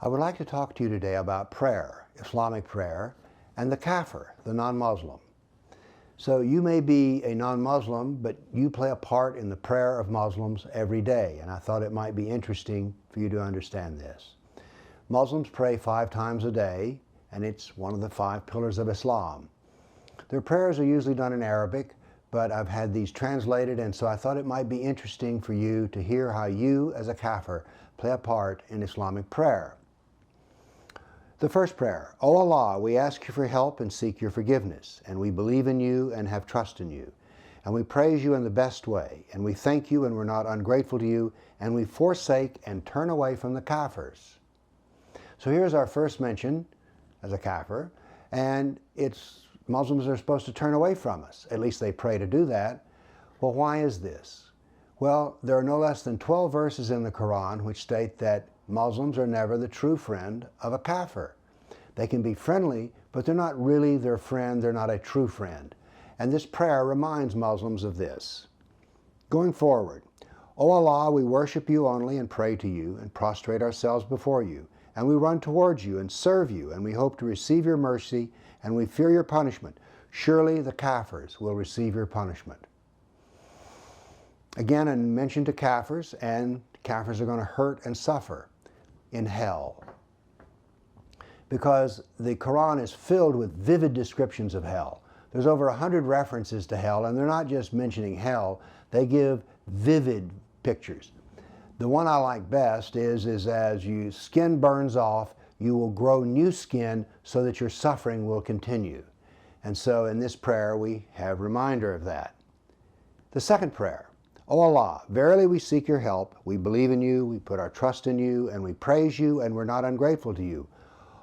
I would like to talk to you today about prayer, Islamic prayer, and the Kafir, the non-Muslim. So you may be a non-Muslim, but you play a part in the prayer of Muslims every day, and I thought it might be interesting for you to understand this. Muslims pray 5 times a day, and it's one of the 5 pillars of Islam. Their prayers are usually done in Arabic, but I've had these translated, and so I thought it might be interesting for you to hear how you, as a Kafir, play a part in Islamic prayer. The first prayer: O Allah, we ask you for help and seek your forgiveness, and we believe in you and have trust in you, and we praise you in the best way, and we thank you and we're not ungrateful to you, and we forsake and turn away from the Kafirs. So here's our first mention as a Kafir, and it's Muslims are supposed to turn away from us. At least they pray to do that. Well, why is this? Well, there are no less than 12 verses in the Quran which state that Muslims are never the true friend of a Kafir. They can be friendly, but they're not really their friend. They're not a true friend. And this prayer reminds Muslims of this. Going forward, O Allah, we worship you only and pray to you and prostrate ourselves before you. And we run towards you and serve you, and we hope to receive your mercy, and we fear your punishment. Surely the Kafirs will receive your punishment. Again, I mentioned to Kafirs, and Kafirs are going to hurt and suffer in hell, because the Quran is filled with vivid descriptions of hell. There's over 100 references to hell, and they're not just mentioning hell, they give vivid pictures. The one I like best is as your skin burns off, you will grow new skin so that your suffering will continue. And so in this prayer we have a reminder of that. The second prayer: O Allah, verily we seek your help, we believe in you, we put our trust in you, and we praise you, and we're not ungrateful to you.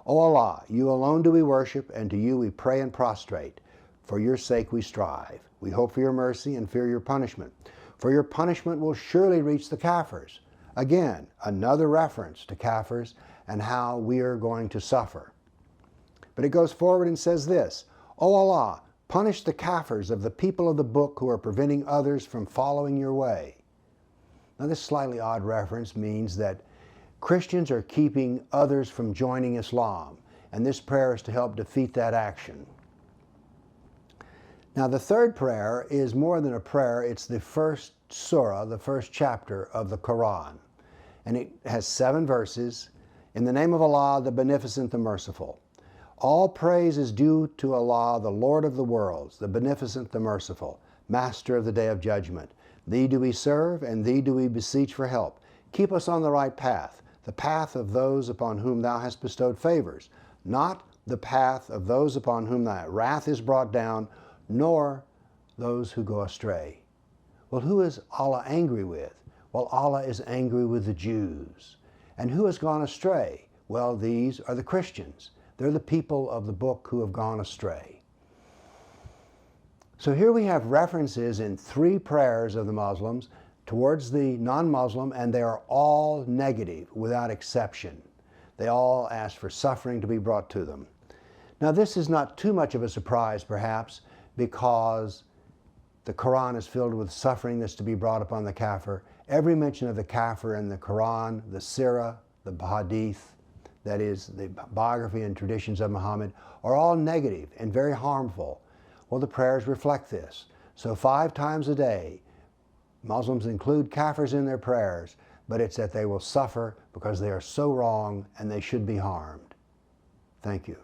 O Allah, you alone do we worship, and to you we pray and prostrate. For your sake we strive. We hope for your mercy and fear your punishment. For your punishment will surely reach the Kafirs. Again, another reference to Kafirs and how we are going to suffer. But it goes forward and says this: O Allah, punish the Kafirs of the people of the book who are preventing others from following your way. Now this slightly odd reference means that Christians are keeping others from joining Islam, and this prayer is to help defeat that action. Now the third prayer is more than a prayer, it's the first surah, the first chapter of the Quran. And it has 7 verses. In the name of Allah, the Beneficent, the Merciful. All praise is due to Allah, the Lord of the worlds, the Beneficent, the Merciful, Master of the Day of Judgment. Thee do we serve, and Thee do we beseech for help. Keep us on the right path, the path of those upon whom Thou hast bestowed favors, not the path of those upon whom Thy wrath is brought down, nor those who go astray. Well, who is Allah angry with? Well, Allah is angry with the Jews. And who has gone astray? Well, these are the Christians. They're the people of the book who have gone astray. So here we have references in 3 prayers of the Muslims towards the non-Muslim, and they are all negative without exception. They all ask for suffering to be brought to them. Now this is not too much of a surprise perhaps, because the Quran is filled with suffering that's to be brought upon the Kafir. Every mention of the Kafir in the Quran, the Sirah, the Hadith, that is, the biography and traditions of Muhammad, are all negative and very harmful. Well, the prayers reflect this. So 5 times a day, Muslims include Kafirs in their prayers, but it's that they will suffer because they are so wrong and they should be harmed. Thank you.